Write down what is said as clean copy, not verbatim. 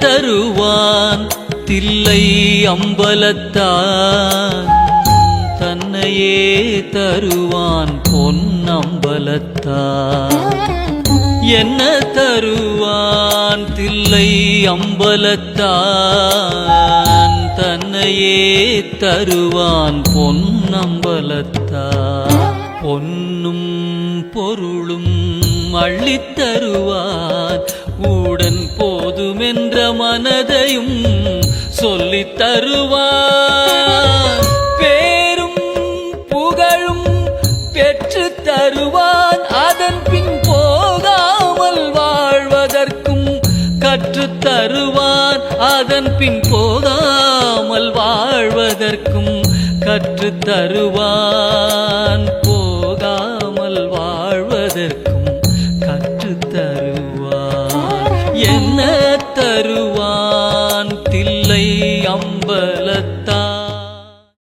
தருவான் தில்லை அம்பலத்தான் தன்னையே தருவான் பொன்னம்பலத்தான் என்ன தருவான் தில்லை அம்பலத்தான் தன்னையே தருவான் பொன்னம்பலத்தான் பொன்னும் பொருளும் அள்ளித் தருவான் உடன் போதுமென்ற மனதையும் சொல்லித் தருவான் பேரும் புகழும் பெற்று தருவான் அதன் பின் போகாமல் வாழ்வதற்கும் கற்றுத் தருவான் அதன் பின் போகாமல் வாழ்வதற்கும் கற்றுத் தருவான் போகாமல் வாழ்வதற்கும் கற்றுத் தருவான் என்ன தருவான் தில்லை அம்பலத்தான்